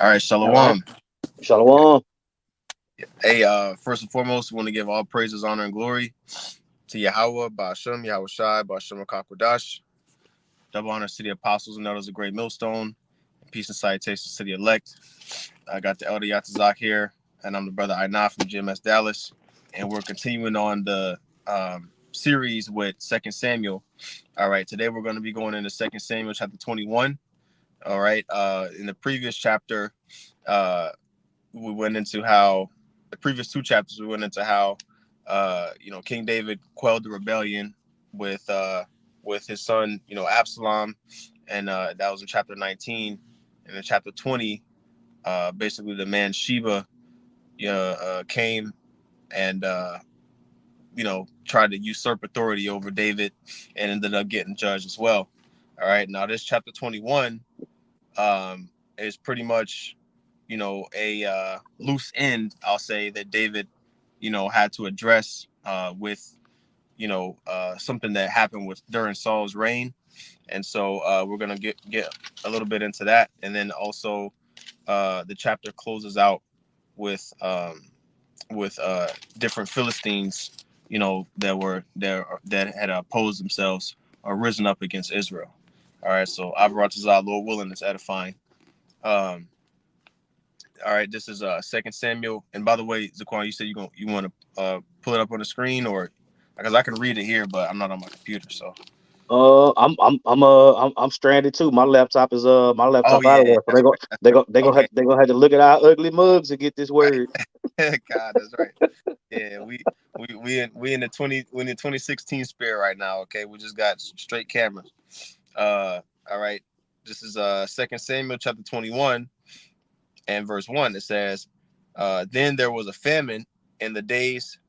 All right, All right. Shalom. Shalom. Hey, first and foremost, we want to give all praises, honor, and glory to Yahweh, Ba'ashem, Yahweh Shai, Ba'ashem Akakwadash. Double honors to the apostles and elders of Great Millstone. And peace and salutations to the elect. I got the elder Yatazak here, and I'm the brother Aina from GMS Dallas. And we're continuing on the series with Second Samuel. All right, today we're going to be going into Second Samuel chapter 21. All right, in the previous chapter, we went into how the previous two chapters we went into how King David quelled the rebellion with his son Absalom, and that was in chapter 19. And in chapter 20, basically the man Sheba came and tried to usurp authority over David and ended up getting judged as well. All right, now this chapter 21 is pretty much a loose end, I'll say, that David, had to address with, something that happened during Saul's reign. And so we're going to get a little bit into that. And then also the chapter closes out with different Philistines, that were there that had opposed themselves or risen up against Israel. All right. So I brought this out, Lord willing, it's edifying. All right, this is Second Samuel. And by the way, Zaquan, you said you want to pull it up on the screen, or because I can read it here, but I'm not on my computer. So I'm stranded too. My laptop is my oh laptop out yeah, of yeah, there. So that's right. Okay. they gonna have to look at our ugly mugs to get this Right. word. God, that's right. Yeah, we in the 2016 spirit right now. Okay, we just got straight cameras. All right. This is Second Samuel chapter 21 and verse 1. It says, then there was a famine in the days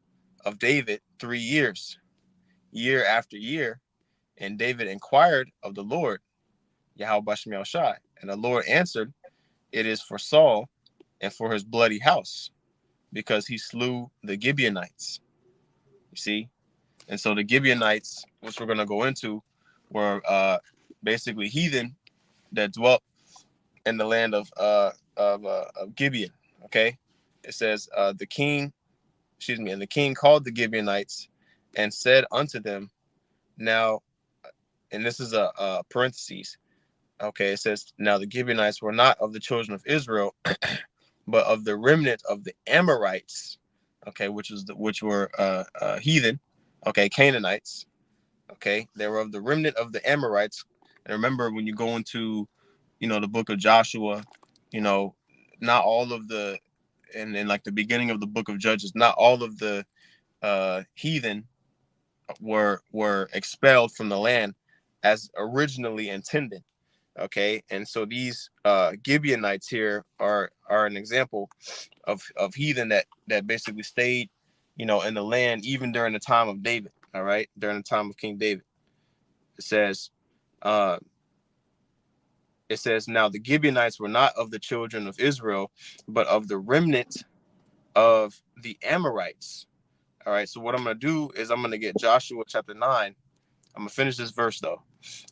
of David 3 years, year after year. And David inquired of the Lord, Yahweh Bashem Yahushai. And the Lord answered, it is for Saul and for his bloody house, because he slew the Gibeonites. You see? And so the Gibeonites, which we're going to go into, were basically heathen that dwelt in the land of Gibeon. Okay? It says, and the king called the Gibeonites and said unto them, now, and this is a parentheses. Okay, it says, now the Gibeonites were not of the children of Israel, but of the remnant of the Amorites. Okay, which were heathen. Okay, Canaanites. Okay, they were of the remnant of the Amorites. And remember, when you go into, the book of Joshua, not all of the, and in like the beginning of the book of Judges, not all of the heathen were expelled from the land as originally intended. Okay, and so these Gibeonites here are an example of heathen that basically stayed, in the land even during the time of David. All right, during the time of King David. It says, uh, now the Gibeonites were not of the children of Israel, but of the remnant of the Amorites. All right, so what I'm going to do is I'm going to get Joshua chapter 9. I'm going to finish this verse, though.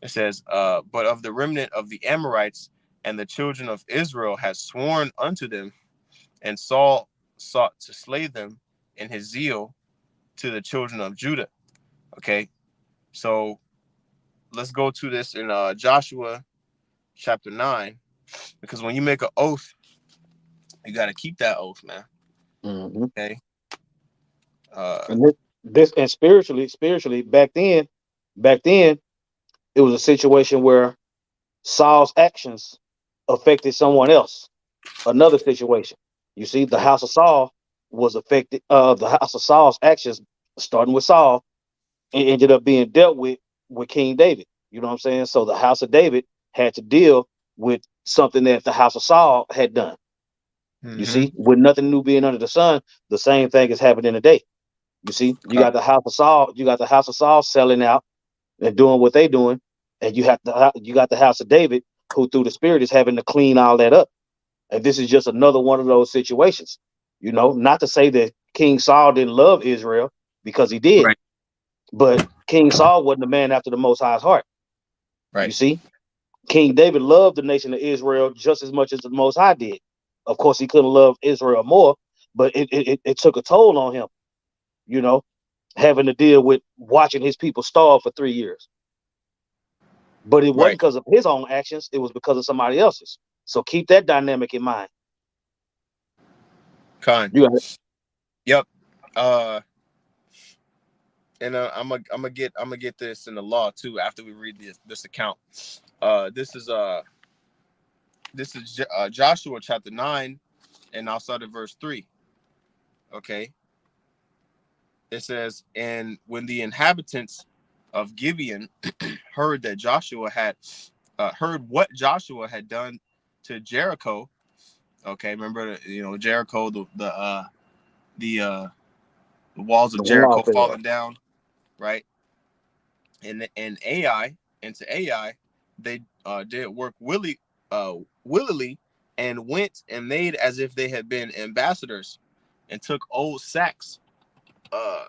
It says, but of the remnant of the Amorites and the children of Israel has sworn unto them, and Saul sought to slay them in his zeal to the children of Judah. Okay, so let's go to this in Joshua chapter 9, because when you make an oath, you got to keep that oath, man. Mm-hmm. Okay. Uh, And this and spiritually, back then, it was a situation where Saul's actions affected someone else. Another situation. You see, the house of Saul was affected. The house of Saul's actions, starting with Saul, and ended up being dealt with King David. You know what I'm saying? So the house of David had to deal with something that the house of Saul had done. You mm-hmm. see, with nothing new being under the sun, the same thing is happening today. You see, you got the house of Saul, selling out and doing what they doing, and you got the house of David who through the Spirit is having to clean all that up. And this is just another one of those situations. Not to say that King Saul didn't love Israel, because he did, Right. but King Saul wasn't a man after the Most High's heart. You Right. see, King David loved the nation of Israel just as much as the Most High did. Of course, he couldn't love Israel more, but it took a toll on him, you know, having to deal with watching his people starve for 3 years. But it wasn't Right. because of his own actions; it was because of somebody else's. So keep that dynamic in mind. Con. You got it. Yep. Uh, and I'm gonna get this in the law too after we read this account. This is Joshua chapter 9, and I'll start at verse 3. Okay. It says, and when the inhabitants of Gibeon heard that Joshua had heard what Joshua had done to Jericho. Okay, remember, Jericho, the the walls of The Jericho warfare. falling down, right? And Ai into Ai, they did work willily, and went and made as if they had been ambassadors, and took old sacks, uh,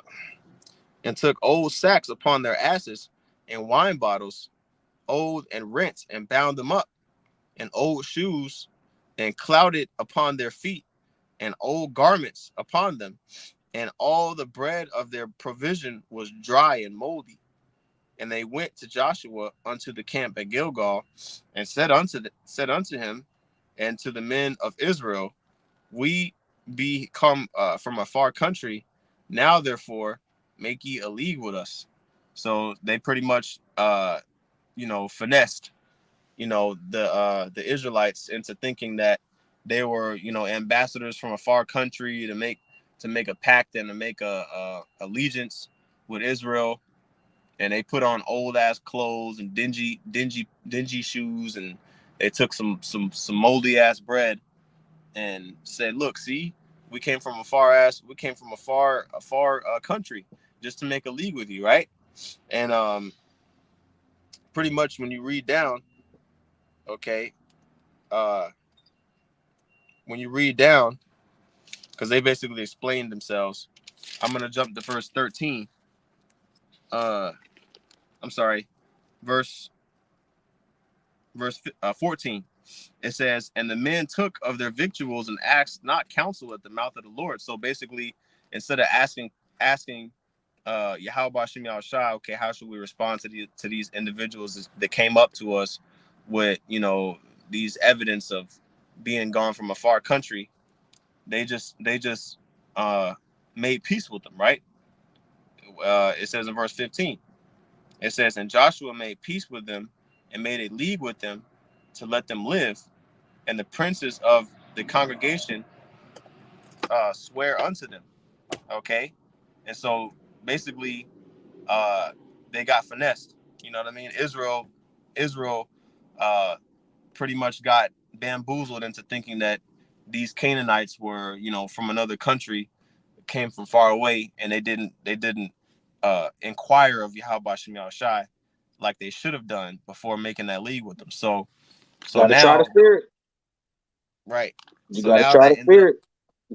upon their asses, and wine bottles, old and rent, and bound them up, and old shoes, and clouded upon their feet, and old garments upon them, and all the bread of their provision was dry and moldy. And they went to Joshua unto the camp at Gilgal, and said unto him and to the men of Israel, we be come from a far country. Now therefore make ye a league with us. So they pretty much finessed the Israelites into thinking that they were ambassadors from a far country to make a pact and to make a allegiance with Israel. And they put on old ass clothes and dingy shoes, and they took some moldy ass bread and said, look, see, we came from a far country just to make a league with you, right? And pretty much when you read down, okay, uh when you read down, because they basically explained themselves. I'm gonna jump to verse 13. uh I'm sorry, verse verse 14. It says, and the men took of their victuals and asked not counsel at the mouth of the Lord. So basically, instead of asking Yahweh Shem Shai, okay, how should we respond to these individuals that came up to us with these evidence of being gone from a far country? They just uh made peace with them, right? It says in verse 15, it says, and Joshua made peace with them and made a league with them to let them live, and the princes of the congregation swear unto them. Okay, and so basically, uh, they got finessed. You know what I mean? Israel, uh, pretty much got bamboozled into thinking that these Canaanites were, from another country, came from far away, and they didn't inquire of Yahweh Shem Shai like they should have done before making that league with them. So Got to try the now, spirit. right? You So got to now try that the ended up, spirit,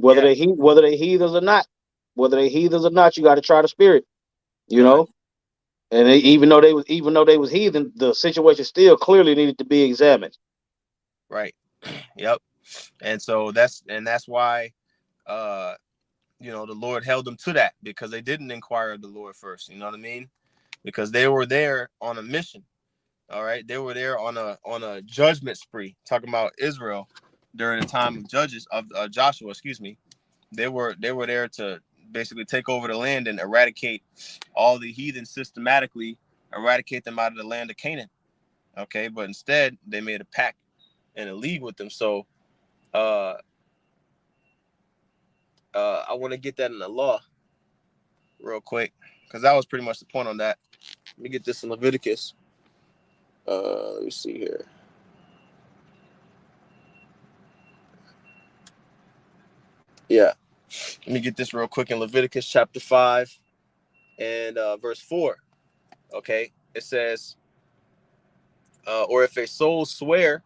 yeah, whether they heathens or not. Whether they heathens or not, you got to try the spirit. You con, know, and even though they was heathen, the situation still clearly needed to be examined. right, yep. And that's why uh the Lord held them to that, because they didn't inquire of the Lord first. You know what I mean? Because they were there on a mission. All right, they were there on a judgment spree, talking about Israel during the time of Judges of Joshua. Excuse me. They were there to basically take over the land and eradicate all the heathen systematically, eradicate them out of the land of Canaan. Okay, but instead they made a pact and a league with them. So uh, I want to get that in the law real quick, because that was pretty much the point on that. Let me get this in Leviticus. Let me see here. Yeah, let me get this real quick in Leviticus chapter 5 and verse 4. Okay, it says, or if a soul swear,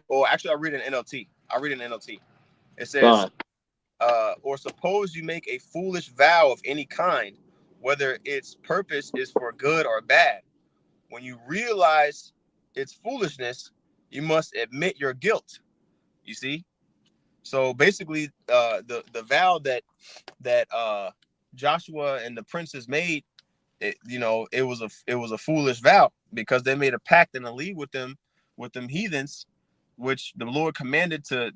or actually, I'll read it in NLT. I'll read it in NLT. It says, Gone. or suppose you make a foolish vow of any kind, whether its purpose is for good or bad. When you realize its foolishness, you must admit your guilt. You see? So basically, the vow that Joshua and the princes made, it was a foolish vow because they made a pact and a league with them heathens, which the Lord commanded to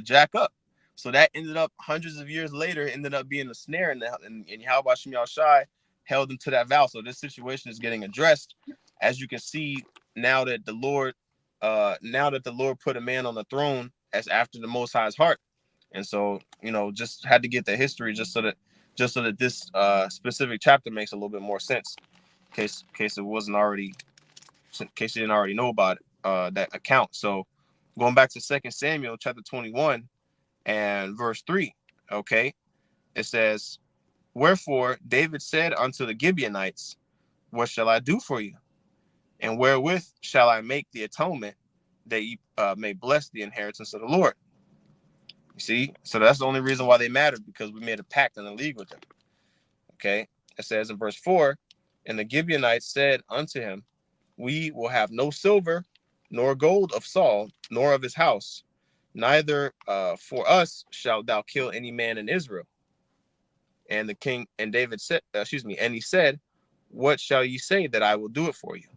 jack up. So that ended up hundreds of years later, ended up being a snare, and Yahweh Shem Shai held them to that vow. So this situation is getting addressed, as you can see now that the Lord put a man on the throne as after the Most High's heart. And so, just had to get the history just so that this specific chapter makes a little bit more sense, in case it wasn't already, in case you didn't already know about it, that account. So, going back to 2 Samuel chapter 21 and verse 3, okay, it says, "Wherefore David said unto the Gibeonites, What shall I do for you? And wherewith shall I make the atonement that ye may bless the inheritance of the Lord?" You see, so that's the only reason why they mattered, because we made a pact and a league with them. Okay, it says in verse 4, "And the Gibeonites said unto him, We will have no silver nor gold of Saul, nor of his house, neither for us shalt thou kill any man in Israel." And the king and David said, and he said, "What shall ye say that I will do it for you?"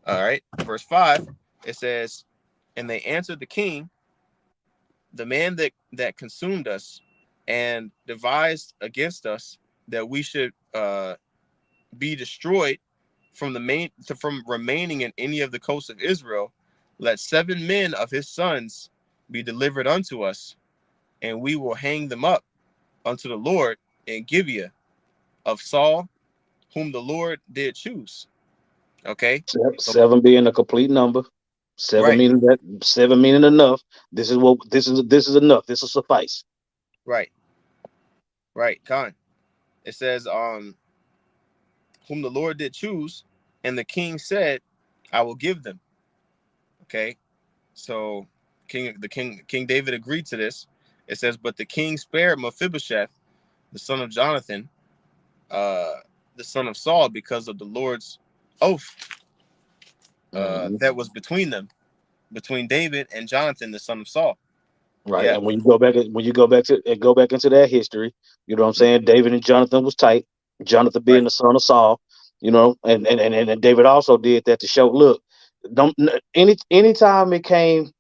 All right, verse 5, it says, "And they answered the king, The man that consumed us and devised against us that we should be destroyed from remaining in any of the coasts of Israel, let 7 men of his sons be delivered unto us, and we will hang them up unto the Lord in Gibeah of Saul, whom the Lord did choose." Okay, so Seven being a complete number. Seven right, meaning that, seven meaning enough. This is enough. This will suffice. right, right. Con. It says, whom the Lord did choose, and the king said, "I will give them." Okay, so King David agreed to this. It says, "But the king spared Mephibosheth, the son of Jonathan, uh, the son of Saul, because of the Lord's oath Mhm. that was between them, between David and Jonathan, the son of Saul." Right. Yeah. And when you go back into that history, you know what I'm saying? David and Jonathan was tight. Jonathan being Right. the son of Saul, and David also did that to show, look, don't anytime it came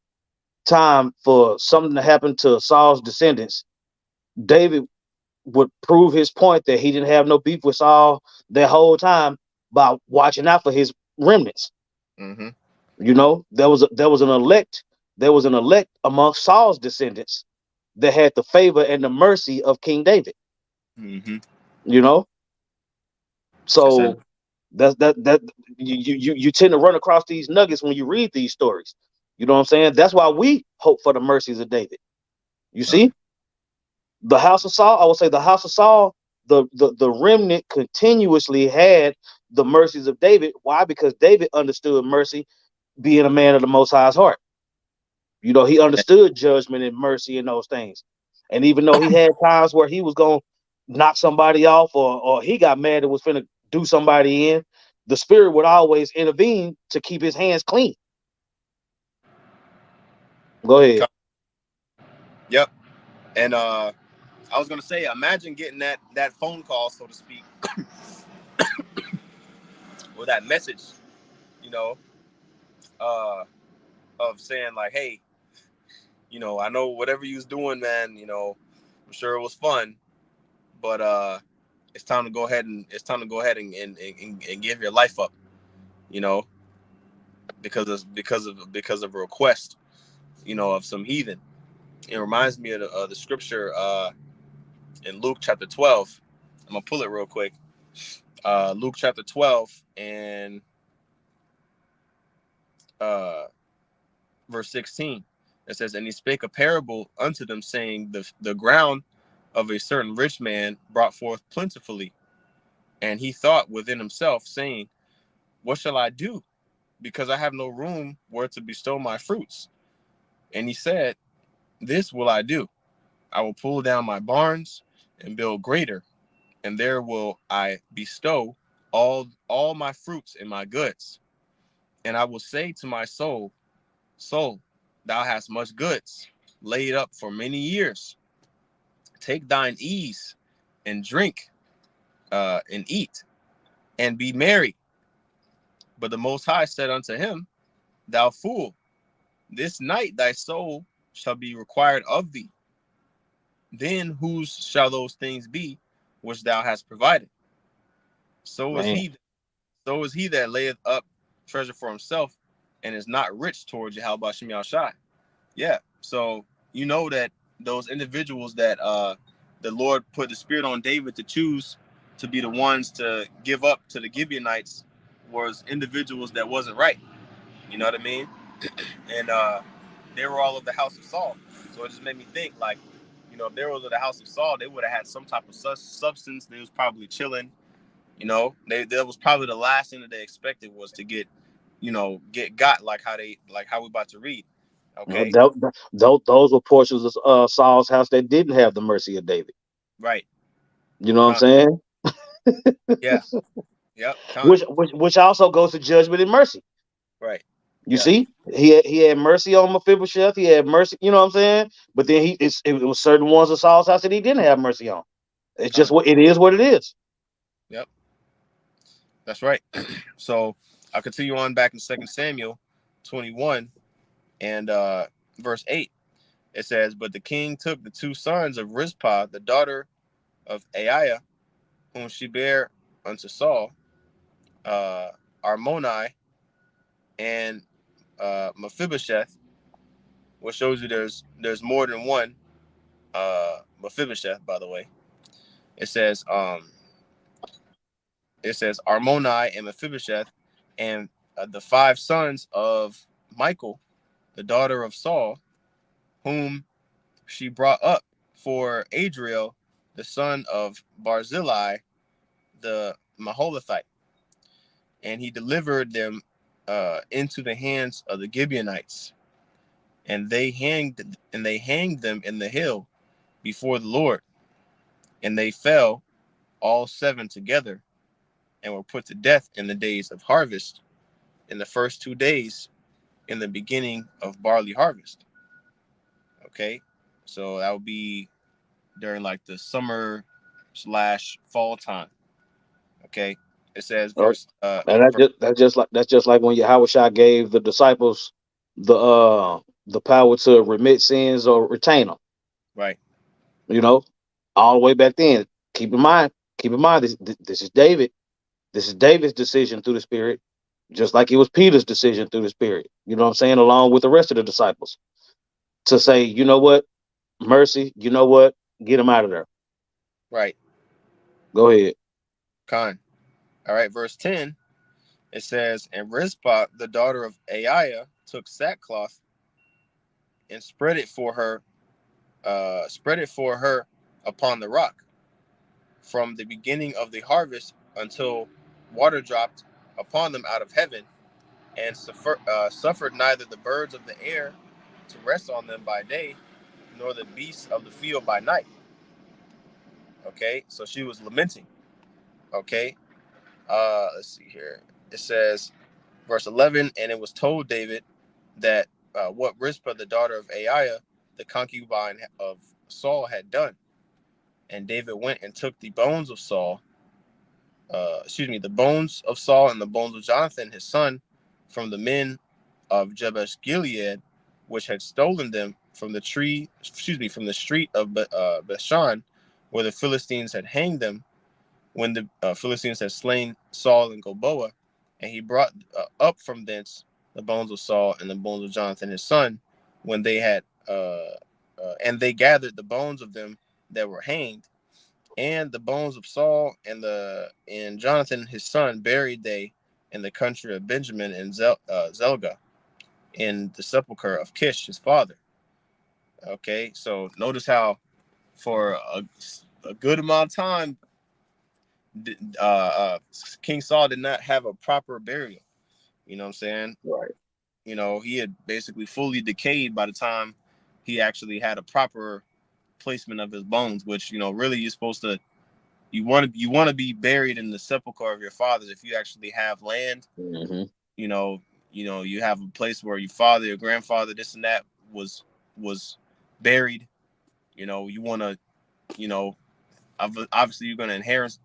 time for something to happen to Saul's descendants, David would prove his point that he didn't have no beef with Saul that whole time by watching out for his remnants. Mm-hmm. There was an elect among Saul's descendants that had the favor and the mercy of King David. Mm-hmm. You know, It says, so that you tend to run across these nuggets when you read these stories. You know what I'm saying? That's why we hope for the mercies of David. You see, the house of Saul. I would say the house of Saul. The remnant continuously had the mercies of David. Why? Because David understood mercy, being a man of the Most High's heart. He understood judgment and mercy and those things. And even though he had times where he was going to knock somebody off, or he got mad and was finna do somebody in, the spirit would always intervene to keep his hands clean. Go ahead. yep. And I was gonna say, imagine getting that phone call, so to speak, or that message, you know, uh, of saying like, "Hey, I know whatever you was doing, man. I'm sure it was fun, but it's time to go ahead and give your life up, you know, because of a request, of some heathen." It reminds me of the scripture in Luke chapter 12. I'm gonna pull it real quick. Luke chapter 12 and uh, verse 16. It says, "And he spake a parable unto them, saying, the ground of a certain rich man brought forth plentifully. And he thought within himself, saying, What shall I do? Because I have no room where to bestow my fruits. And he said, This will I do. I will pull down my barns and build greater, and there will I bestow all my fruits and my goods. And I will say to my soul, Soul, Thou hast much goods laid up for many years. Take thine ease and drink and eat and be merry. But the Most High said unto him, Thou fool, this night thy soul shall be required of thee. Then whose shall those things be which thou hast provided? So is Man, he, so is he that layeth up treasure for himself and is not rich toward Yahweh Shem Shai. Yeah. So you know that those individuals that the Lord put the spirit on David to choose to be the ones to give up to the Gibeonites was individuals that wasn't right. You know what I mean? And they were all of the house of Saul. So it just made me think, like, you know, if they were of the house of Saul, they would have had some type of substance. They was probably chilling. You know, that was probably the last thing that they expected was to get, you know, get got like how we about to read. Okay, those were portions of Saul's house that didn't have the mercy of David. right. You know what I'm Con. saying? Yeah. Yep. Con. Which also goes to judgment and mercy. Right. You Yeah. see, he had mercy on Mephibosheth. He had mercy. You know what I'm saying? But then it was certain ones of Saul's house that he didn't have mercy on. It's just Con. what it is. What it is. Yep. That's right. So I'll continue on back in 2 Samuel 21 and verse 8. It says, But the king took the two sons of Rizpah, the daughter of Aiah, whom she bare unto Saul, uh, Armoni and Mephibosheth, which shows you there's more than one Mephibosheth, by the way. It says Armoni and Mephibosheth, and the five sons of Michal, the daughter of Saul, whom she brought up for Adriel, the son of Barzillai, the Maholathite, and he delivered them into the hands of the Gibeonites, and they hanged them in the hill before the Lord, and they fell all seven together, and were put to death in the days of harvest, in the first 2 days, in the beginning of barley harvest. Okay, so that would be during like the summer slash fall time. Okay, it says Or verse and that's just like when Yahweh gave the disciples the power to remit sins or retain them. right, You know, all the way back then. Keep in mind, this is David. This is David's decision through the Spirit, just like it was Peter's decision through the Spirit. You know what I'm saying? Along with the rest of the disciples to say, you know what, mercy. You know what, get him out of there. right, Go ahead. con. All right, verse 10. It says, And Rizpah, the daughter of Aiah, took sackcloth and spread it for her upon the rock, from the beginning of the harvest until water dropped upon them out of heaven, and suffered neither the birds of the air to rest on them by day, nor the beasts of the field by night. Okay, so she was lamenting. Okay, let's see here. It says, verse 11, and it was told David that what Rizpah, the daughter of Aiah, the concubine of Saul, had done. And David went and took the bones of Saul, the bones of Saul and the bones of Jonathan, his son, from the men of Jabesh Gilead, which had stolen them from from the street of Bashan, where the Philistines had hanged them when the Philistines had slain Saul and Gilboa, and he brought up from thence the bones of Saul and the bones of Jonathan his son, when they had and they gathered the bones of them that were hanged, and the bones of Saul and Jonathan his son buried they in the country of Benjamin and Zelga, in the sepulchre of Kish his father. Okay, so notice how for a good amount of time uh, uh, King Saul did not have a proper burial. You know what I'm saying? Right. You know, he had basically fully decayed by the time he actually had a proper placement of his bones, which, you know, really you're supposed to you want to be buried in the sepulcher of your fathers if you actually have land. Hmm. You know, you have a place where your father, your grandfather, this and that was buried. You want to, you know, obviously you're going to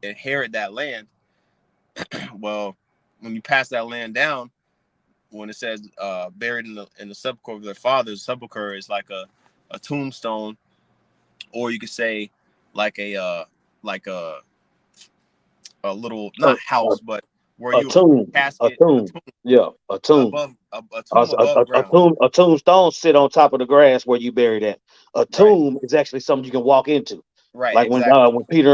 inherit that land. Well, when you pass that land down, when it says buried in the sepulchre of their fathers, sepulchre is like a tombstone, or you could say like like a little, A, not house, but where a you put tomb, a a casket, a tomb, tomb yeah, a tomb. above a tomb above A ground. a tombstone sit on top of the grass where you buried at. A Right, tomb is actually something you can walk into. right, Like exactly.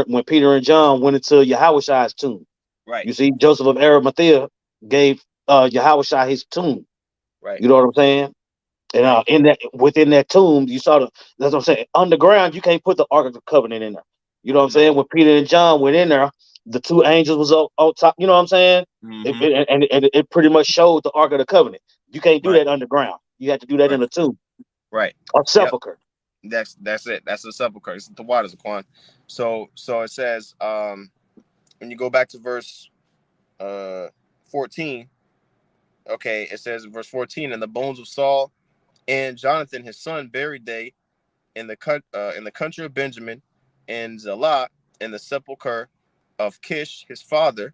when Peter and John went into Yahushua's tomb. Right, You see, Joseph of Arimathea gave Yahushua his tomb. right, You know what I'm saying? And right, in that within that tomb, you saw that's what I'm saying. Underground, you can't put the Ark of the Covenant in there. You know what I'm no. saying? When Peter and John went in there, the two angels was up top. You know what I'm saying? Mm-hmm. And it pretty much showed the Ark of the Covenant. You can't do Right, that underground. You have to do that right, in a tomb right. or Yep. sepulcher. That's it. That's the sepulchre. It's the waters, Quan. So it says, when you go back to verse 14, okay, it says in verse 14, and the bones of Saul and Jonathan his son buried they in the country of Benjamin, and Zelah in the sepulchre of Kish his father,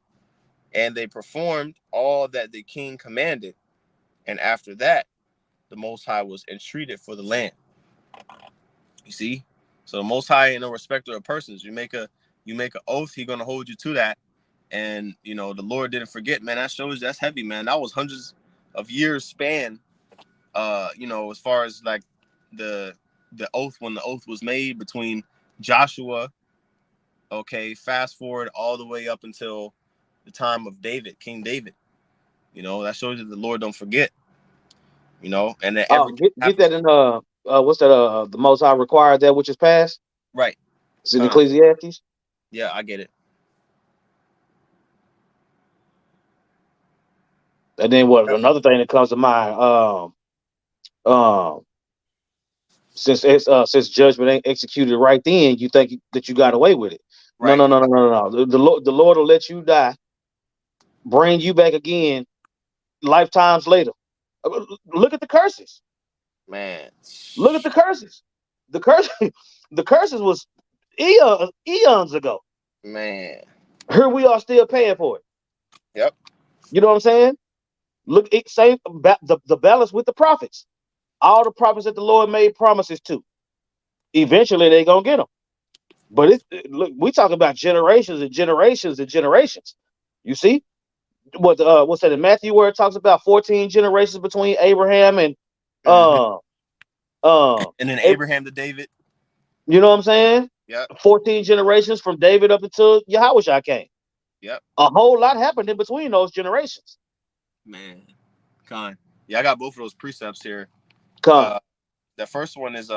and they performed all that the king commanded. And after that, the Most High was entreated for the land. You see, so the Most High ain't no respecter of persons. You make an oath, He gonna hold you to that. And the Lord didn't forget, man. That shows that's heavy, man. That was hundreds of years span. As far as like the the oath, when the oath was made between Joshua. Okay, fast forward all the way up until the time of David, King David. That shows you the Lord don't forget. And that Oh, everything get happens that in what's that? The Most High required that which is past. right. It's in Con. Ecclesiastes. Yeah, I get it. And then what? Yep. Another thing that comes to mind. Um, since judgment ain't executed right then, you think that you got away with it. No, Right. no, no, no, no, no. The Lord will let you die, bring you back again, lifetimes later. Look at the curses. Man. Look at the curses. The curse, the curses was eons ago. Man. Here we are still paying for it. Yep. You know what I'm saying? Look, it same the balance with the prophets. All the prophets that the Lord made promises to. Eventually, they gonna get them. But look, we talk about generations and generations and generations. You see what's that in Matthew where it talks about 14 generations between Abraham and Hmm. uh uh And then Ab- Abraham to David. you know what I'm saying? Yep. 14 generations from David up until Yahushua came. Yep. A whole lot happened in between those generations. Man. Con. Yeah, I got both of those precepts here. Come, Uh, the first one is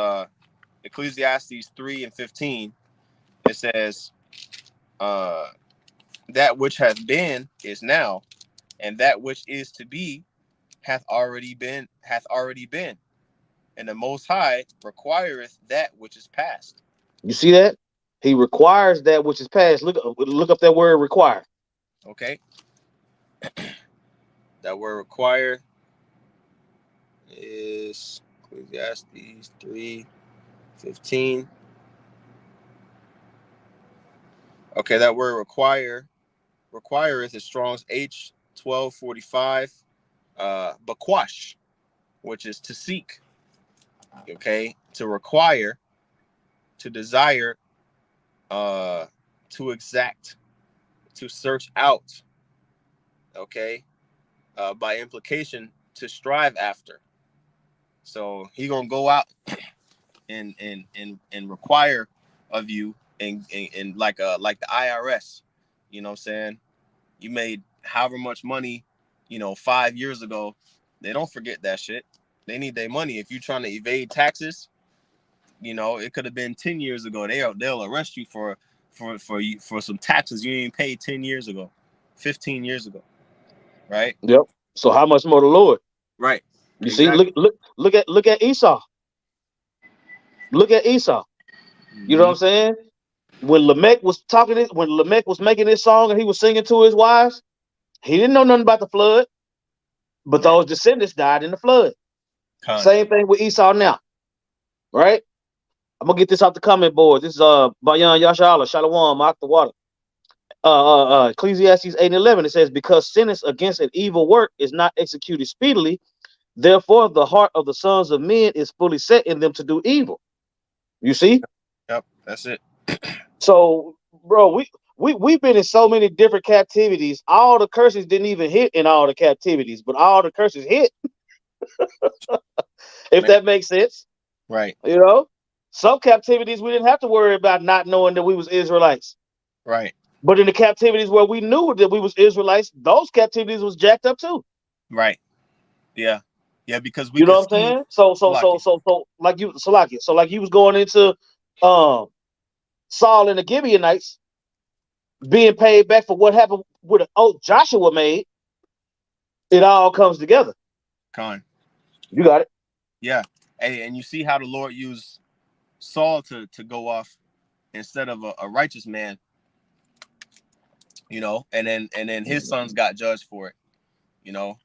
Ecclesiastes 3:15. It says, uh, that which hath been is now, and that which is to be hath already been, and the Most High requireth that which is past. you see that? He requires that which is past. Look up that word require. Okay, that word require is Ecclesiastes 3:15. Okay, that word requireth is Strong's H 1245. Bakwash, which is to seek. Okay, to require, to desire, uh, to exact, to search out. Okay, by implication, to strive after. So he gonna go out and require of you, and like the IRS. You know what I'm saying? You made however much money, 5 years ago. They don't forget that shit. They need their money. If you're trying to evade taxes, it could have been 10 years ago. They'll arrest you for some taxes you ain't paid 10 years ago, 15 years ago, right? Yep. So how much more the Lord? Right. You see, Exactly. look at Esau. Look at Esau. You know what Mm-hmm. I'm saying? When Lamech was making this song and he was singing to his wives, he didn't know nothing about the flood, but Man, those descendants died in the flood. Con. Same thing with Esau now, right? I'm gonna get this off the comment board. This is Bayan Yashala Shalom Mark the water. Ecclesiastes 8:11. It says, "Because sentence against an evil work is not executed speedily, therefore the heart of the sons of men is fully set in them to do evil." You see? Yep, that's it. So, bro, we've been in so many different captivities. All the curses didn't even hit in all the captivities, but all the curses hit. If Man, that makes sense, right, you know. Some captivities we didn't have to worry about not knowing that we was Israelites. right, But in the captivities where we knew that we was Israelites, those captivities was jacked up too. right. Yeah, yeah, because we You know could what I'm see saying? So like you Salakia. So like you was going into um Saul and the Gibeonites being paid back for what happened with an oath Joshua made. It all comes together. Con. You got it. Yeah. Hey, and you see how the Lord used Saul to go off instead of a righteous man, and then his sons got judged for it, you know.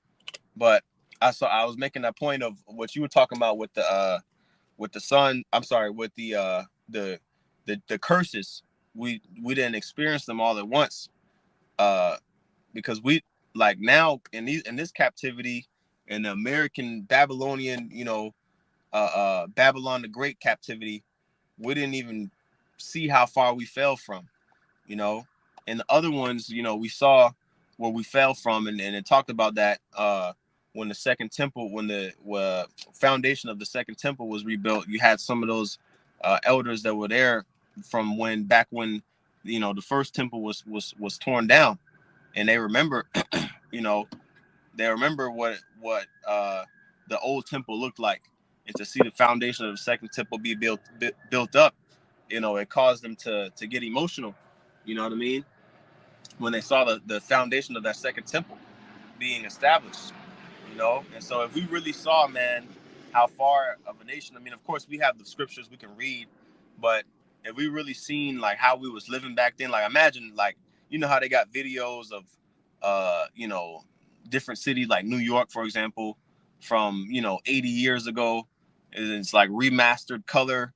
But I was making that point of what you were talking about with the son. I'm sorry, with the curses. We didn't experience them all at once. Because we like now in this captivity in the American Babylonian, Babylon the Great captivity, we didn't even see how far we fell from, you know. And the other ones, we saw where we fell from, and it talked about that when the second temple, when the foundation of the second temple was rebuilt, you had some of those elders that were there from when the first temple was torn down, and they remember, you know, they remember what the old temple looked like, and to see the foundation of the second temple be built up, it caused them to get emotional. You know what I mean? When they saw the foundation of that second temple being established, And so if we really saw, man, how far of a nation, I mean, of course we have the scriptures we can read, but if we really seen like how we was living back then, like imagine like, how they got videos of, uh, you know, different cities like New York, for example, from, 80 years ago. It's like remastered color.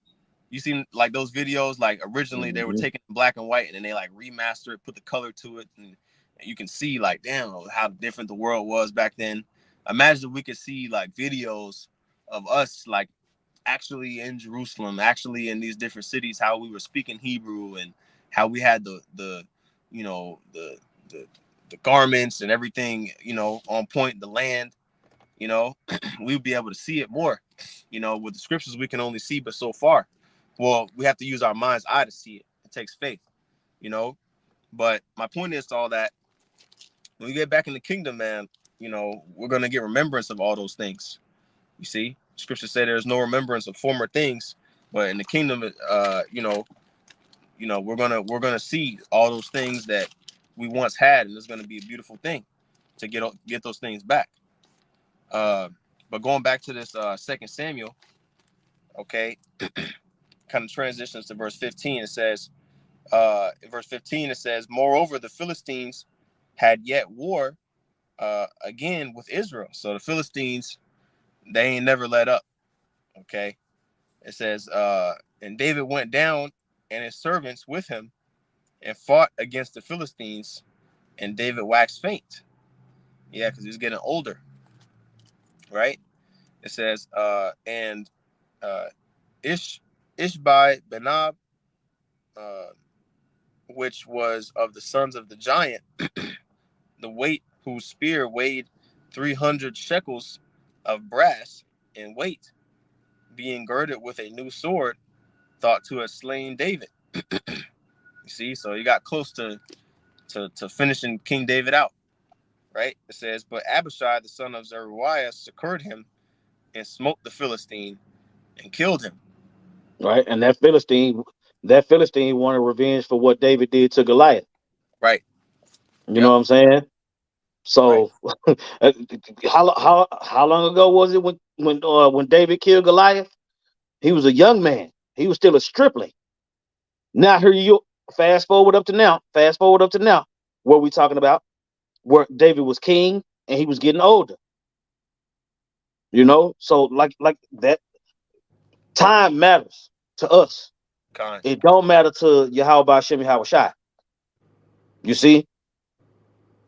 You seen like those videos, like originally they were Mm-hmm. taken in black and white and then they like remastered it, put the color to it, and you can see like, damn, how different the world was back then. Imagine if we could see like videos of us like actually in Jerusalem, actually in these different cities, how we were speaking Hebrew and how we had the you know the the garments and everything, on point, the land, we'd be able to see it more. With the scriptures we can only see but so far. Well, we have to use our mind's eye to see it. It takes faith, you know. But my point is to all that, when we get back in the kingdom, man, we're gonna get remembrance of all those things. You see, scripture say there's no remembrance of former things, but in the kingdom, we're gonna see all those things that we once had, and it's gonna be a beautiful thing to get those things back. Uh, but going back to this Second Samuel, okay, kind of transitions to verse 15. It says, in verse 15, it says, "Moreover, the Philistines had yet war again with Israel." So the Philistines, they ain't never let up. Okay. It says, "And David went down and his servants with him and fought against the Philistines, and David waxed faint." Yeah, because he was getting older, right? It says, and uh, Ishbai Benab, uh, which was of the sons of the giant, the weight whose spear weighed 300 shekels of brass in weight, being girded with a new sword, thought to have slain David. You see, so he got close to finishing King David out, right? It says, "But Abishai, the son of Zeruiah, succored him and smote the Philistine and killed him." Right, and that Philistine wanted revenge for what David did to Goliath. Right. You know Yep. what I'm saying? Right. So, how long ago was it when David killed Goliath? He was a young man. He was still a stripling. Now here you fast forward up to now. Fast forward up to now. What we talking about? Where David was king and he was getting older. You know, so like that time matters to us. Con. It don't matter to Yahweh Shemi Hawashai. You see,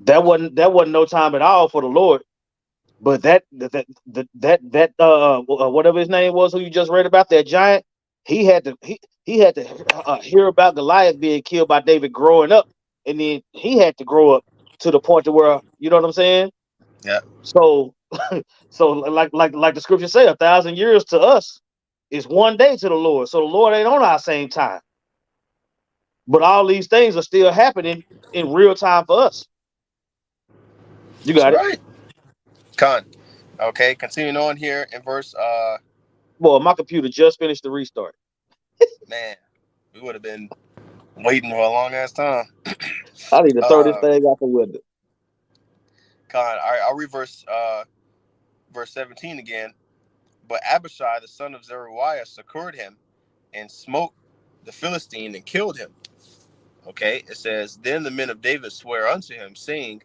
that wasn't no time at all for the Lord. But whatever his name was, who you just read about, that giant, he had to hear about Goliath being killed by David growing up, and then he had to grow up to the point to where, you know what I'm saying. Yeah. So, so like the scripture say, 1,000 years to us is one day to the Lord. So the Lord ain't on our same time, but all these things are still happening in real time for us. You That's got it. right. Con. Okay, continuing on here in verse Boy, my computer just finished the restart. man, we would have been waiting for a long ass time. I need to throw this Uh thing out the window. Con. All right, I'll reverse verse 17 again. But Abishai, the son of Zeruiah, succored him and smote the Philistine and killed him. Okay, it says, then the men of David swear unto him, saying,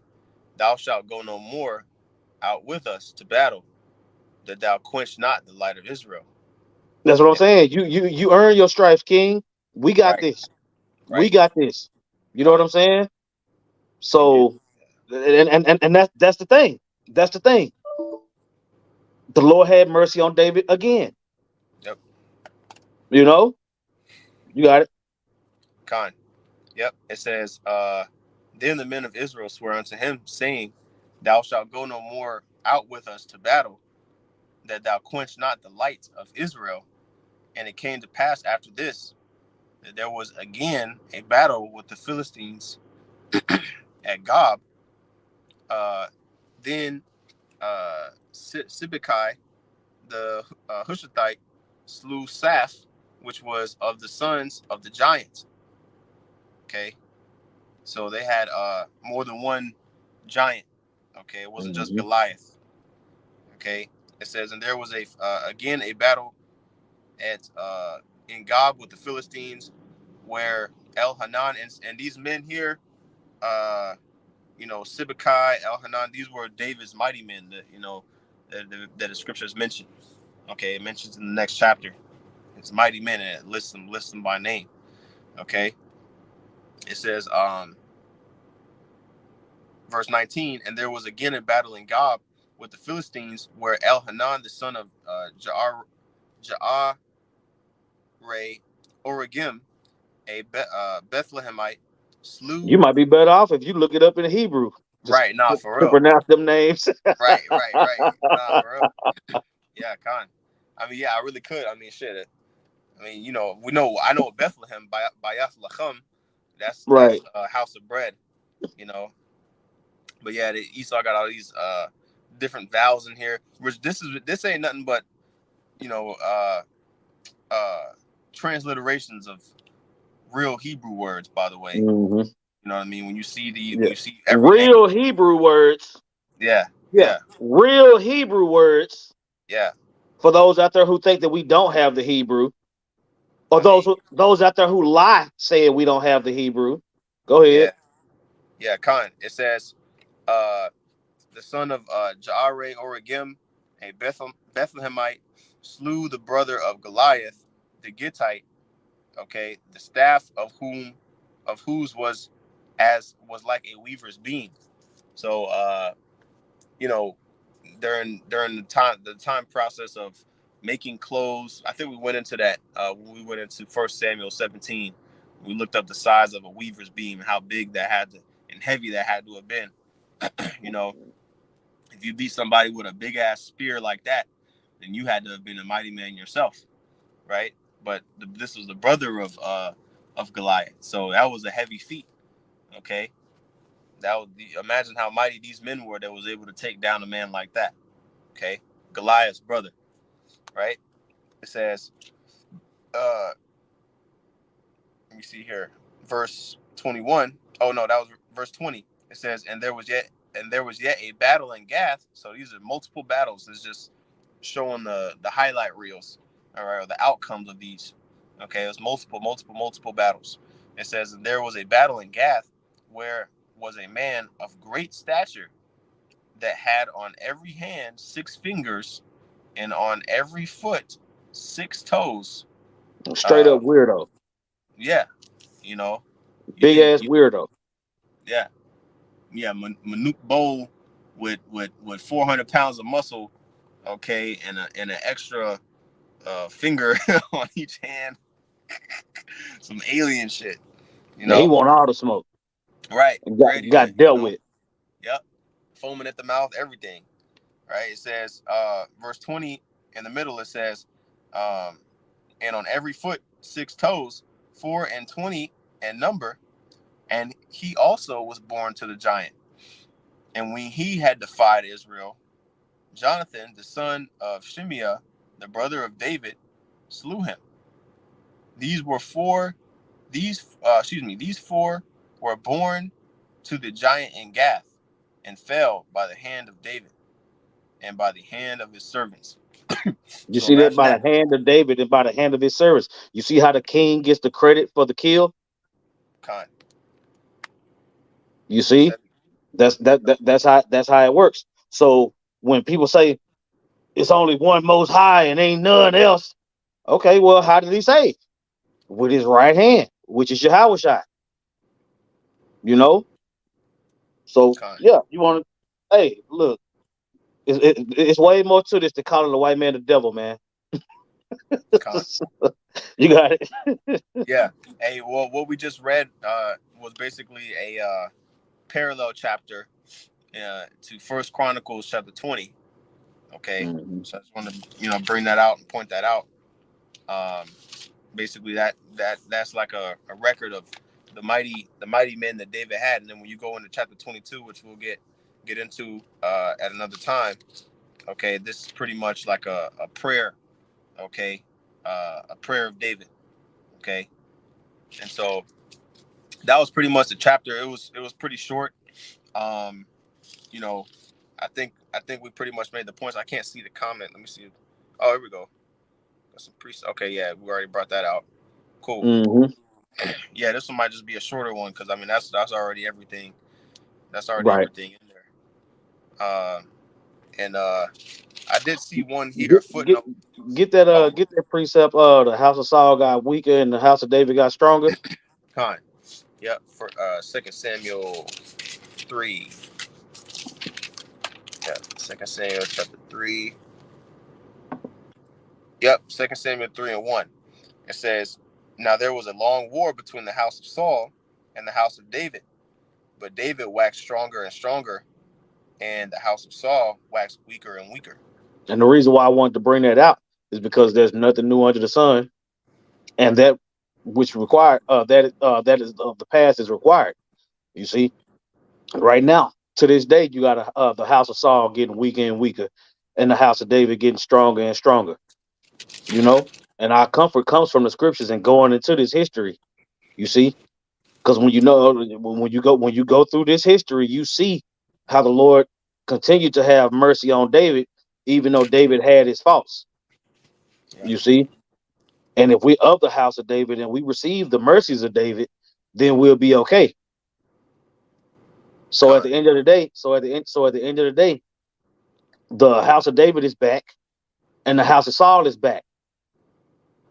thou shalt go no more out with us to battle, that thou quench not the light of Israel. That's what I'm And, saying. You earn your stripes, King. We got right, this. We right, got this. You know what con. I'm saying? And then, So, and that's the thing. That's the thing. The Lord had mercy on David again. yep, You know, you got it. con. Yep, it says, then the men of Israel swear unto him, saying, thou shalt go no more out with us to battle, that thou quench not the light of Israel. And it came to pass after this, that there was again a battle with the Philistines at Gob. Uh, then Sibbecai, the Hushathite, slew Saph, which was of the sons of the giants. Okay, so they had more than one giant. Okay, it wasn't just Mhm. Goliath. Okay, it says, and there was a again a battle at in Gob with the Philistines, where El Hanan and these men here, uh, Sibbecai, El Hanan, these were David's mighty men that that the scriptures mention. Okay, it mentions in the next chapter. It's mighty men, and it lists them by name. Okay, it says, verse 19, and there was again a battle in Gob with the Philistines, where El Hanan, the son of Ja'are Origim, a Bethlehemite, You slew. might be better off if you look it up in Hebrew just Right, nah, for to real. pronounce them names. Right. Nah, for real. Yeah, Con. I mean, yeah, I really could. I mean, shit. I mean, I know Bethlehem by Lachem. That's Right. house of bread. You know, but yeah, Esau got all these different vowels in here. Which this ain't nothing but you know uh uh transliterations of real Hebrew words. By the way, Hmm. you know what I mean. When Yeah. you see every name, Real Hebrew words. yeah, Yeah. yeah, Real Hebrew words yeah. for those out there who think that we don't have the Hebrew, or I mean, those out there who lie saying we don't have the Hebrew. Go yeah, ahead. yeah. Con. It says, uh, the son of Ja'are Origim, a Bethlehemite, slew the brother of Goliath, the Gittite. Okay, the staff of whose was like a weaver's beam. So you know, during the time process of making clothes, I think we went into that when we went into First Samuel 17. We looked up the size of a weaver's beam and how big that had to and heavy that had to have been. You know, if you beat somebody with a big ass spear like that, then you had to have been a mighty man yourself, right? But this was the brother of Goliath, so that was a heavy feat. Okay, imagine how mighty these men were that was able to take down a man like that. Okay, Goliath's brother, right? It says, uh, let me see here, verse 21. Oh no, that was verse 20. It says, and there was yet a battle in Gath. So these are multiple battles. It's just showing the highlight reels, all right, or the outcomes of these. Okay, it was multiple battles. It says, and there was a battle in Gath, where was a man of great stature that had on every hand 6 fingers, and on every foot 6 toes. Straight Uh, up weirdo. yeah, you know, you Big think, ass weirdo. yeah, yeah, Manute Bowl with 400 pounds of muscle, okay, and an extra finger on each hand, some alien shit, you And he know, want all the smoke. right? And Radiating, got dealt you know, with. yep, foaming at the mouth, everything, right? It says, verse 20 in the middle, it says, um, and on every foot 6 toes, 4 and 20 and number, and he also was born to the giant. And when he had defied Israel, Jonathan, the son of Shimeah, the brother of David, slew him. These were four. These four were born to the giant in Gath, and fell by the hand of David and by the hand of his servants. You So see that imagine by the that. hand of David and by the hand of his servants. You see how the king gets the credit for the kill? Con. You It see? said, That's how it works. So when people say it's only one most high and ain't none else, okay, well, how did he save? With his right hand, which is Yahweh Shai, you know? So con, yeah, you want to hey, look, it's way more to this than calling the white man the devil, man. con. You got it. Yeah. Hey, well, what we just read was basically a parallel chapter to First Chronicles chapter 20. Okay, Mhm. so I just want to bring that out and point that out. Um, Basically, that's like a record of the mighty men that David had, and then when you go into chapter 22, which we'll get into at another time. Okay, this is pretty much like a prayer. Okay, a prayer of David. Okay, and so that was pretty much the chapter. It was pretty short. Um, you know, I think we pretty much made the points. I can't see the comment. Let me see. Oh, here we go. Got some pre. Okay, yeah, we already brought that out. Cool. Mhm. Yeah, this one might just be a shorter one because I mean that's already everything. That's already Right. everything in there. Uh, and I did see one here, a Get get footnote. Oh, get that precept. The house of Saul got weaker and the house of David got stronger. con. Yep. For Second Samuel 3. Yeah, Second Samuel chapter 3. Yep, Second Samuel 3:1. It says, "Now there was a long war between the house of Saul and the house of David, but David waxed stronger and stronger, and the house of Saul waxed weaker and weaker." And the reason why I wanted to bring that out is because there's nothing new under the sun, and that which required that is of the past is required. You see, right now to this day, you got the house of Saul getting weaker and weaker, and the house of David getting stronger and stronger. You know, and our comfort comes from the scriptures and going into this history. You see, because when you go through this history, you see how the Lord continued to have mercy on David, even though David had his faults. Yeah. You see, and if we of the house of David and we receive the mercies of David, then we'll be okay. So at Con. the end of the day, so at the end of the day, the house of David is back and the house of Saul is back.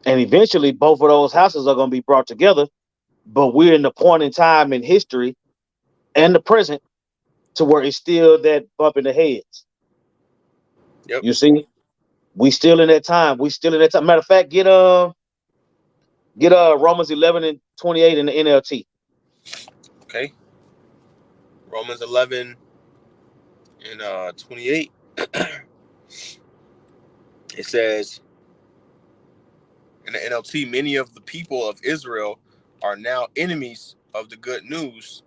And eventually both of those houses are going to be brought together. But we're in the point in time in history and the present to where it's still that bump in the heads. Yep. You see, we still in that time. We still in that time. Matter of fact, get Romans 11:28 in the NLT. Okay. Romans 11 and 28. It says in the NLT, many of the people of Israel are now enemies of the good news,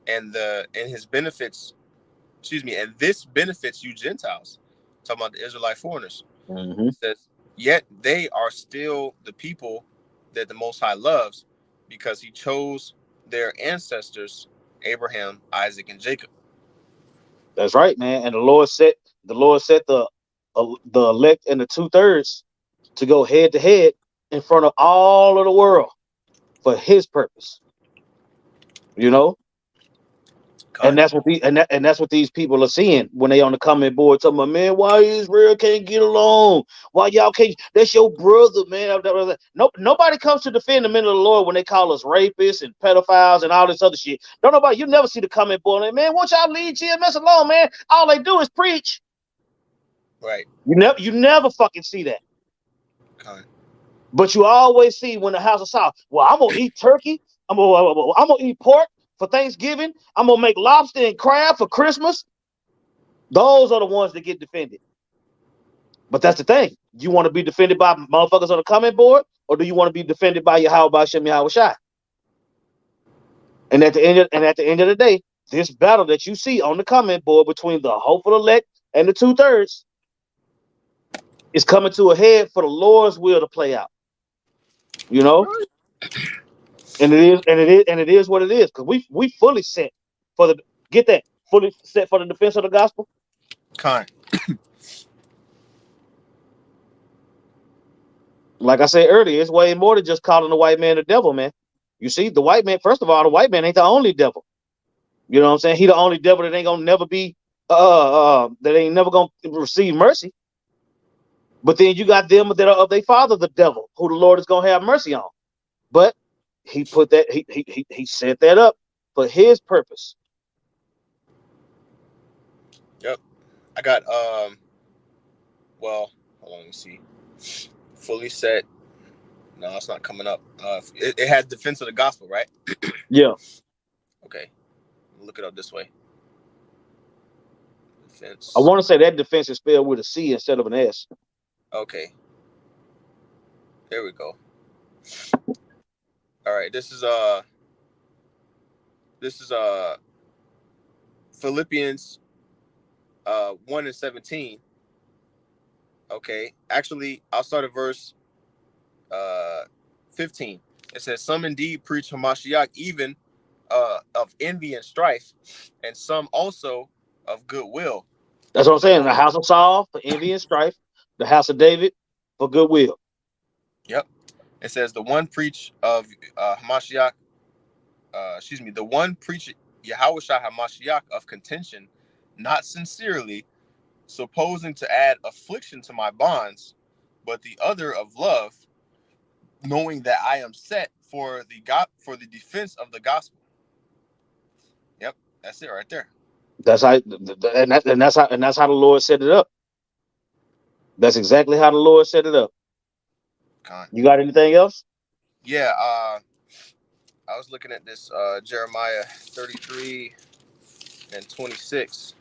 and his benefits. Excuse me, and this benefits you Gentiles. Talking about the Israelite foreigners. Mm-hmm. It says, yet they are still the people that the Most High loves, because He chose their ancestors, Abraham, Isaac, and Jacob. That's right, man. And the Lord set the elect and the 2/3 to go head to head in front of all of the world for His purpose. You know, And Con. that's what that's what these people are seeing when they on the comment board talking about, man, why Israel can't get along? Why y'all can't? That's your brother, man. No, nobody comes to defend the men of the Lord when they call us rapists and pedophiles and all this other shit. Don't nobody. You never see the comment board, like, man. Won't y'all leave GMS alone, man? All they do is preach. Right. You never fucking see that. Con. But you always see when the house of Saul, well, I'm gonna eat turkey. I'm gonna eat pork for Thanksgiving. I'm gonna make lobster and crab for Christmas. Those are the ones that get defended. But that's the thing. You want to be defended by motherfuckers on the comment board, or do you want to be defended by Yahweh Shem Yahweh Shai? And at the end of the day, this battle that you see on the comment board between the hopeful elect and the 2/3 is coming to a head for the Lord's will to play out. You know? And it is what it is, because we fully set for the get that fully set for the defense of the gospel. Con. Like I said earlier, it's way more than just calling the white man the devil, man. You see, the white man, first of all, the white man ain't the only devil. You know what I'm saying? He the only devil that ain't gonna never be that ain't never gonna receive mercy. But then you got them that are of their father, the devil, who the Lord is gonna have mercy on. But he put that he set that up for his purpose. Yep. I got well, hold on, let me see. Fully set. No, it's not coming up. It has defense of the gospel, right? Yeah. Okay. Look it up this way. I Defense. want to say that defense is spelled with a C instead of an S. Okay. There we go. All right. This is Philippians 1:17. Okay. Actually, I'll start at verse 15. It says, "Some indeed preach Hamashiach, even of envy and strife, and some also of goodwill." That's what I'm saying. The Okay. house of Saul for envy and strife, the house of David for goodwill. Yep. It says, "The one preach of Hamashiach, the one preach Yahushua Hamashiach of contention, not sincerely, supposing to add affliction to my bonds, but the other of love, knowing that I am set for the defense of the gospel." Yep, that's it right there. That's how, and that's how the Lord set it up. That's exactly how the Lord set it up. Con. You got anything else? Yeah, I was looking at this Jeremiah 33 and 26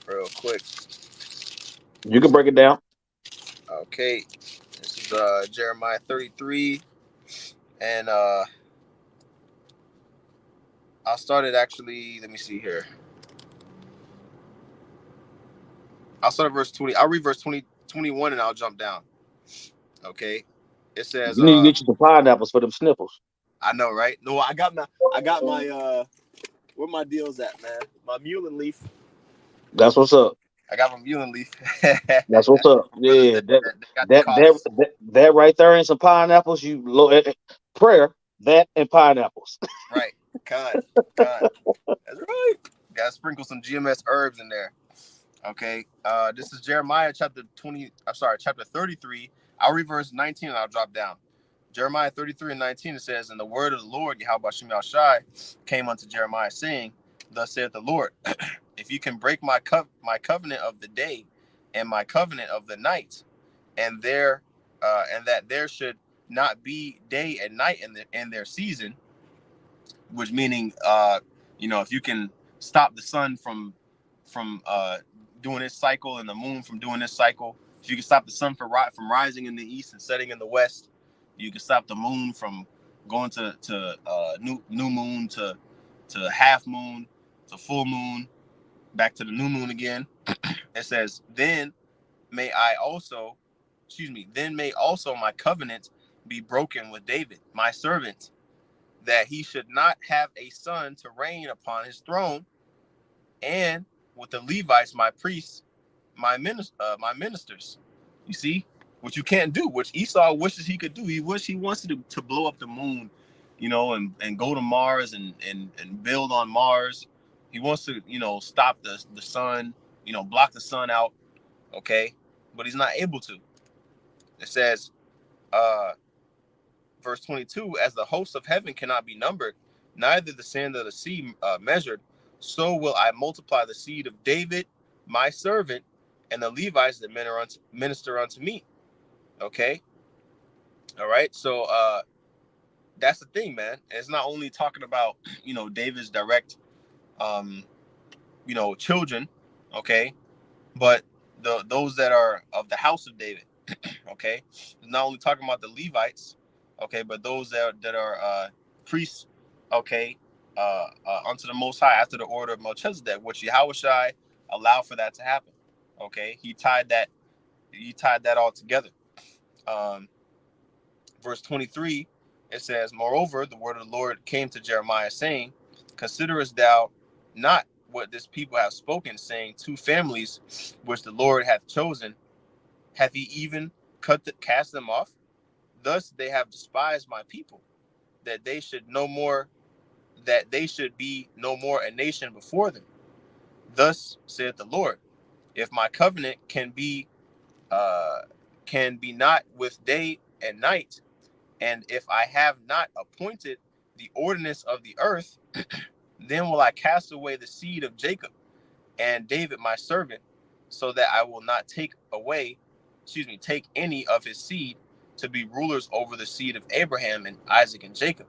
real quick. You can break it down. Okay, this is Jeremiah 33, and I'll start it actually. Let me see here. I'll start at verse 20. I'll read verse 20, 21, and I'll jump down. Okay, it says, You need to get you some pineapples for them sniffles. I know, right? No, I got my where my deals at, man? My mullein leaf. That's what's up. I got my mullein leaf. That's what's up. Brothers Yeah, that got the costs. that right there and some pineapples. Prayer that and pineapples. Right, con. That's right. Got to sprinkle some GMS herbs in there. Okay. This is Jeremiah chapter 20. I'm sorry, chapter 33. I'll read verse 19 and I'll drop down. Jeremiah 33 and 19, it says, "And the word of the Lord, Yahweh Shem Shai, came unto Jeremiah, saying, Thus saith the Lord, if you can break my covenant of the day and my covenant of the night, and that there should not be day and night in their season," which meaning if you can stop the sun from doing its cycle and the moon from doing this cycle, if you can stop the sun from rising in the east and setting in the west, you can stop the moon from going to new moon to half moon to full moon back to the new moon again. It says, then may also my covenant be broken with David my servant, that he should not have a son to reign upon his throne, and with the Levites, my priests, my ministers. You see, which you can't do, which Esau wishes he could do. He wants to blow up the moon, and go to Mars and build on Mars. He wants to, stop the sun, block the sun out, okay? But he's not able to. It says, uh, verse 22, as the hosts of heaven cannot be numbered, neither the sand of the sea measured, so will I multiply the seed of David, my servant, and the Levites that minister unto me. Okay? All right. So that's the thing, man. And it's not only talking about, David's direct, um, children, okay, but those that are of the house of David. Okay, it's not only talking about the Levites, okay, but those that are priests, okay, unto the Most High after the order of Melchizedek, which Yahushai allowed for that to happen. Okay, he tied that all together. Um, verse 23, it says, "Moreover, the word of the Lord came to Jeremiah, saying, Considerest thou not what this people have spoken, saying, Two families which the Lord hath chosen, hath he even cast them off? Thus they have despised my people, that they should be no more a nation before them. Thus saith the Lord, if my covenant can be not with day and night, and if I have not appointed the ordinance of the earth, then will I cast away the seed of Jacob and David my servant, so that I will not take any of his seed to be rulers over the seed of Abraham and Isaac and Jacob.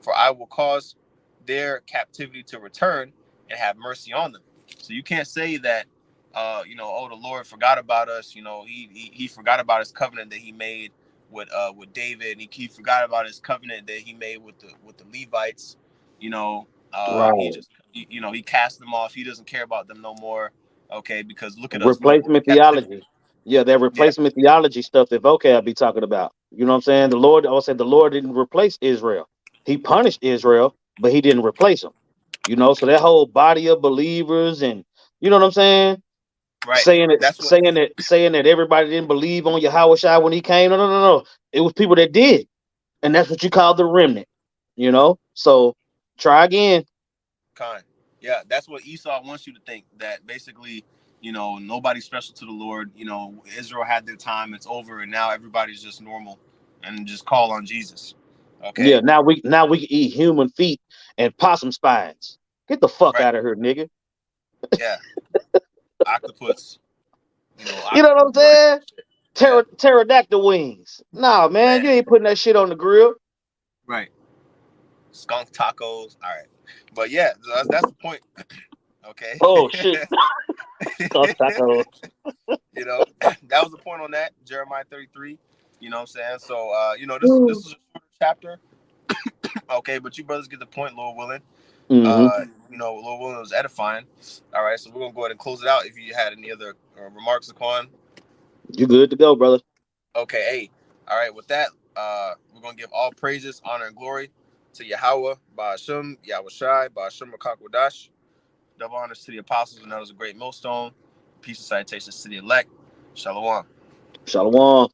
For I will cause their captivity to return and have mercy on them." So you can't say that, the Lord forgot about us. He forgot about his covenant that he made with David. He forgot about his covenant that he made with the Levites. He Right. just, he cast them off. He doesn't care about them no more. Okay, because look at us. We're in Replacement captivity. theology. Yeah, that Yeah, replacement theology stuff that vocab be talking about. You know what I'm saying? I would say the Lord didn't replace Israel. He punished Israel, but he didn't replace them. So that whole body of believers, and you know what I'm saying? right. Saying it, That's what. saying that everybody didn't believe on Yahushua when he came. No, no, no, no. It was people that did, and that's what you call the remnant. So try again. Kind. Yeah, that's what Esau wants you to think. That basically, nobody's special to the Lord. Israel had their time; it's over, and now everybody's just normal, and just call on Jesus. Yeah, Okay. now we can eat human feet and possum spines. Get the fuck Right. out of here, nigga. Yeah. Octopus. You know what Octopus I'm burger. saying? Yeah. Pterodactyl wings. Nah, man, you Man. ain't putting that shit on the grill. Right. Skunk tacos. All right. But yeah, that's the point. Okay. Oh shit, skunk tacos. That was the point on that Jeremiah 33. You know what I'm saying? So this is a shorter chapter. Okay, but you brothers get the point, Lord willing. Mm-hmm. Lord willing, was edifying. All right, so we're gonna go ahead and close it out. If you had any other remarks, Laquan. You good to go, brother? Okay, hey, all right. With that, we're gonna give all praises, honor, and glory to Yahweh, Ba'ashem, Yahweh Shai, Ba'ashem Wadash. Double honors to the apostles, and that was a great millstone. Peace and salutations to the elect. Shalom. Shalom.